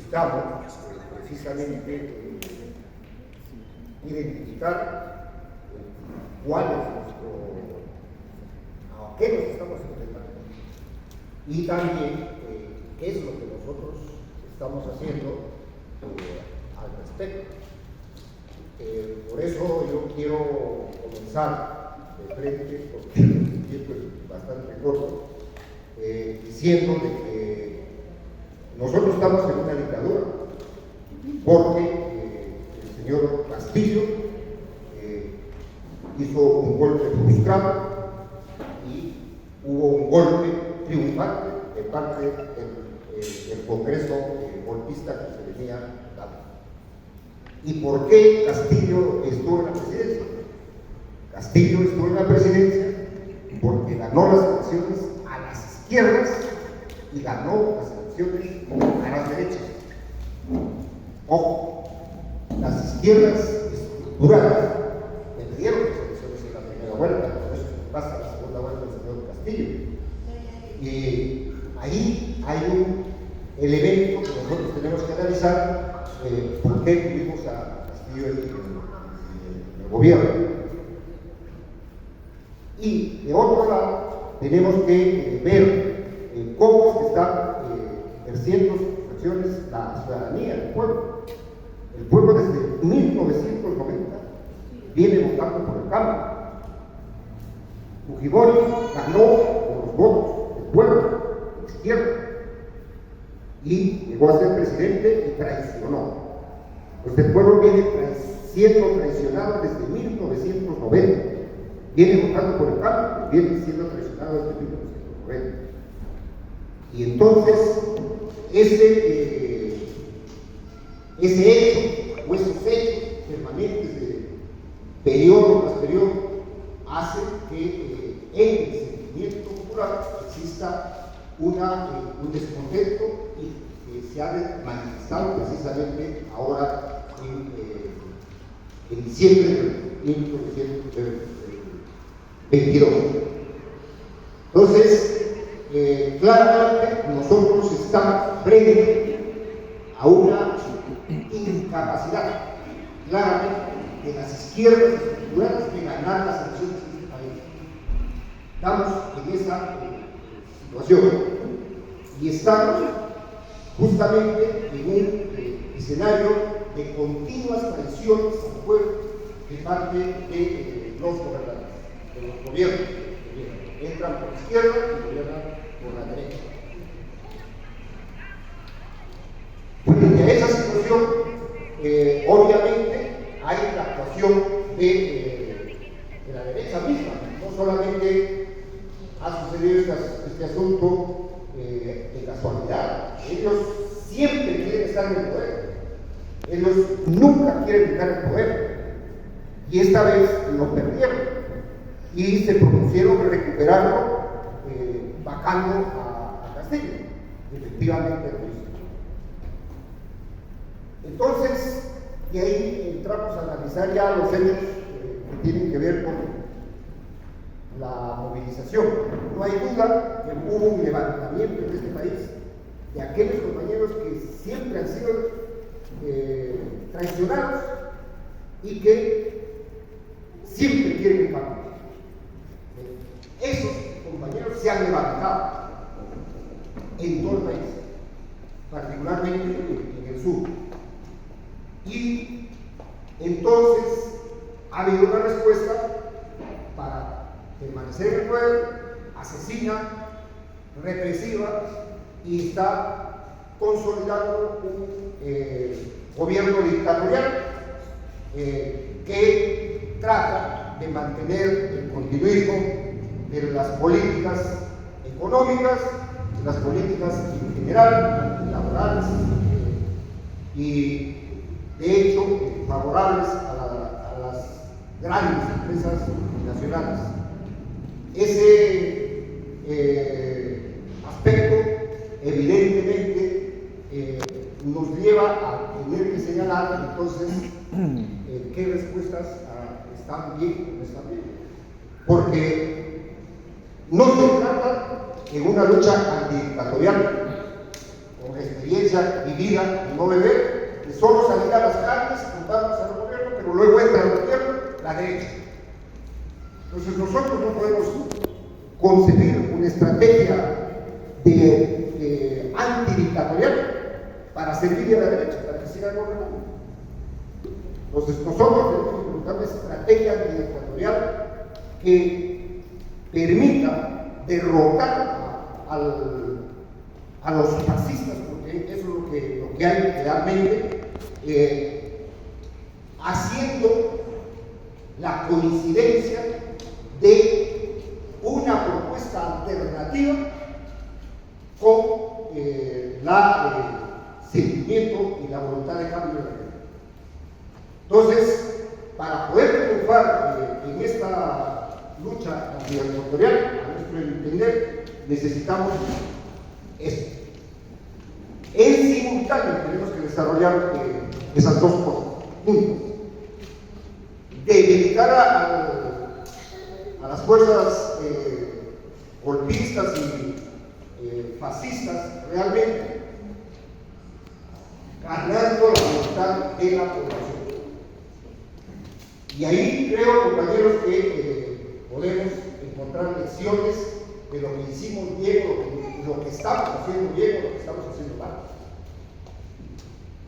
necesitamos precisamente identificar cuál es a qué nos estamos enfrentando y también qué es lo que nosotros estamos haciendo al respecto. Por eso yo quiero comenzar de frente, porque el tiempo es bastante corto, diciendo de que nosotros estamos en una dictadura, porque el señor Castillo hizo un golpe frustrado y hubo un golpe triunfante de parte del Congreso golpista que se venía dando. ¿Y por qué Castillo estuvo en la presidencia? Castillo estuvo en la presidencia porque ganó las elecciones a las izquierdas y ganó las elecciones a las derechas. Ojo, las izquierdas estructuradas perdieron las elecciones en la primera vuelta, por eso pasa a la segunda vuelta el señor Castillo. Y ahí hay un elemento que nosotros tenemos que analizar. ¿Por qué tuvimos a Castillo en el gobierno? Y de otro lado, tenemos que ver cómo se están ejerciendo sus acciones la ciudadanía, el pueblo. El pueblo desde 1990 viene votando por el cambio. Fujimori ganó por los votos del pueblo, de izquierda, y llegó a ser presidente y traicionó. Pues el pueblo viene siendo traicionado desde 1990. Viene votando por el cambio, viene siendo traicionado desde 1990. Y entonces, ese hecho, o esos hechos permanentes de periodo tras periodo, hacen que en el sentimiento popular exista un descontento y que se ha manifestado precisamente ahora en diciembre de 1922. Entonces, claramente nosotros estamos frente a una incapacidad claramente de las izquierdas estructuradas de ganar las elecciones en este país. Estamos en esa situación y estamos justamente en un escenario de continuas traiciones al pueblo de parte de los gobernantes, de los gobiernos. Entran por izquierda y gobiernan por la derecha. Frente a esa situación, obviamente hay la actuación de la derecha misma. No solamente ha sucedido este asunto de casualidad. Ellos siempre quieren estar en el poder. Ellos nunca quieren dejar el poder. Y esta vez lo perdieron. Y se propusieron recuperarlo vacando a Castillo. Efectivamente lo hizo. Entonces, de ahí entramos a analizar ya los hechos que tienen que ver con la movilización. No hay duda que hubo un levantamiento en este país de aquellos compañeros que siempre han sido traicionados y que siempre quieren el cambio. Esos compañeros se han levantado en todo el país, particularmente en el sur. Y entonces ha habido una respuesta para permanecer en el poder, asesina, represiva, y está consolidando un gobierno dictatorial que trata de mantener el continuismo de las políticas económicas, de las políticas en general, laborales, y de hecho favorables a las grandes empresas nacionales. Ese aspecto evidentemente nos lleva a tener que señalar entonces qué respuestas están bien o no están bien, porque no se trata de una lucha antidictatorial con experiencia experiencia vivida y no beber, que solo salir a las calles, juntarnos al gobierno, pero luego entra el gobierno, la derecha. Entonces nosotros no podemos concebir una estrategia de antidictatorial para servir a la derecha, para que siga gobernando. Entonces nosotros tenemos que buscar una estrategia antidictatorial que permita derrotar a los fascistas, porque eso es lo que hay realmente, haciendo la coincidencia de una propuesta alternativa con el sentimiento y la voluntad de cambio de la gente. Entonces, para poder triunfar en esta lucha antidictatorial, a nuestro entender, necesitamos esto. En simultáneo tenemos que desarrollar esas dos cosas juntos. Debilitar a las fuerzas golpistas y fascistas realmente, ganando la voluntad de la población. Y ahí creo, compañeros, que podemos encontrar lecciones de lo que hicimos bien, lo que estamos haciendo bien o lo que estamos haciendo mal.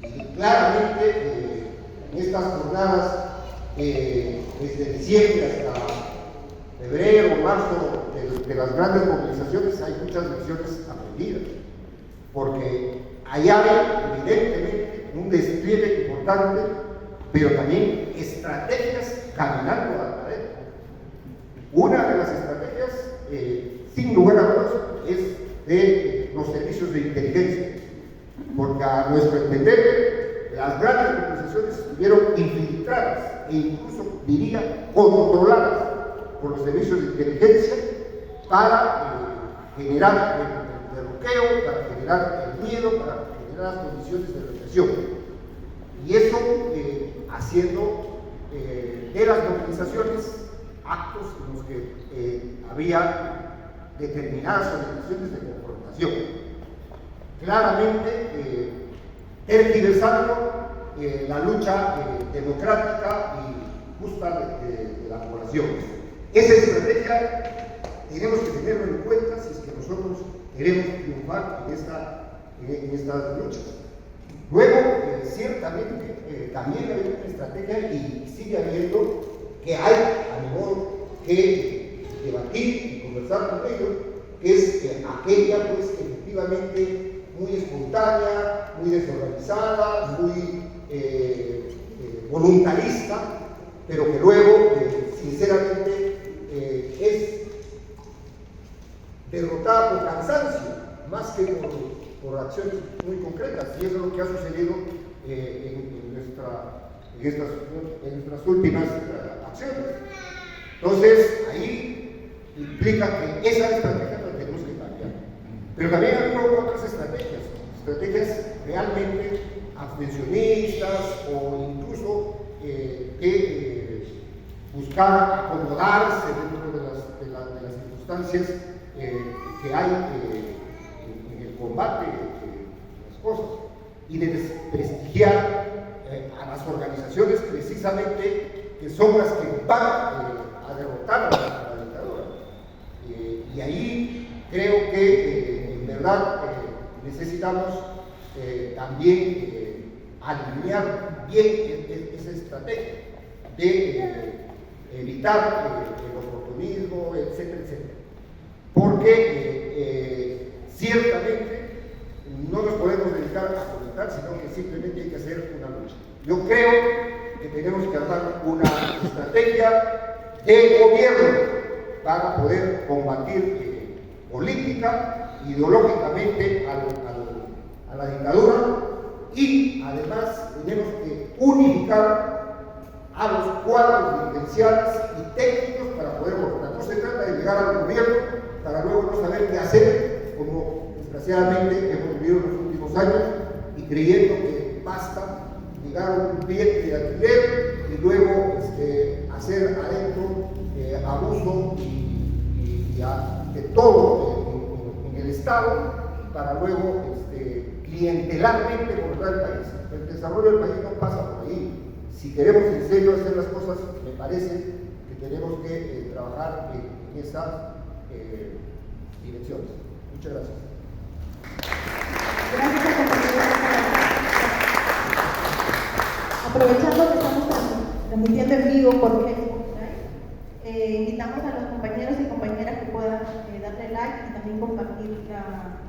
Y claramente en estas jornadas, desde diciembre hasta febrero o marzo de las grandes movilizaciones, hay muchas lecciones aprendidas, porque allá hay evidentemente un despliegue importante, pero también estrategias caminando a la pared. Una de las estrategias, sin lugar a dudas, es de los servicios de inteligencia, porque a nuestro entender, las grandes movilizaciones estuvieron infiltradas e incluso, diría, controladas por los servicios de inteligencia para generar el derroqueo, para generar el miedo, para generar las condiciones de represión. Y eso haciendo de las movilizaciones actos en los que había determinadas organizaciones de confrontación. Claramente tergiversando la lucha democrática y justa de la población. Esa estrategia tenemos que tenerlo en cuenta si es que nosotros queremos triunfar en estas luchas. Luego, ciertamente, también hay una estrategia y sigue habiendo que hay, a mi modo, que debatir y conversar con ellos, que es aquella, pues, efectivamente, muy espontánea, muy desorganizada, muy voluntarista, pero que luego, sinceramente, es derrotada por cansancio, más que por acciones muy concretas, y eso es lo que ha sucedido en nuestras últimas acciones. Entonces, ahí implica que esa estrategia la tenemos que cambiar. Pero también hay otras estrategias realmente abstencionistas o incluso buscar acomodarse dentro de las circunstancias que hay en el combate de las cosas, y de desprestigiar a las organizaciones precisamente que son las que van a derrotar a la dictadura. Y ahí creo que en verdad necesitamos también alinear bien esa estrategia de evitar el oportunismo, etcétera, etcétera. Porque ciertamente no nos podemos dedicar a comentar, sino que simplemente hay que hacer una lucha. Yo creo que tenemos que armar una estrategia de gobierno para poder combatir política, ideológicamente a la dictadura, y además tenemos que unificar a los cuadros dirigenciales y técnicos para poder gobernar. No se trata de llegar al gobierno para luego no saber qué hacer, como desgraciadamente hemos vivido en los últimos años, y creyendo que basta llegar a un cliente de alquiler y luego hacer adentro abuso y de todo en el Estado para luego clientelarmente por el país. El desarrollo del país no pasa por ahí. Si queremos en serio hacer las cosas, me parece que tenemos que trabajar en esas direcciones. Muchas gracias. Gracias, compañeros. Aprovechando que estamos transmitiendo en vivo por Facebook Live, invitamos a los compañeros y compañeras que puedan darle like y también compartir la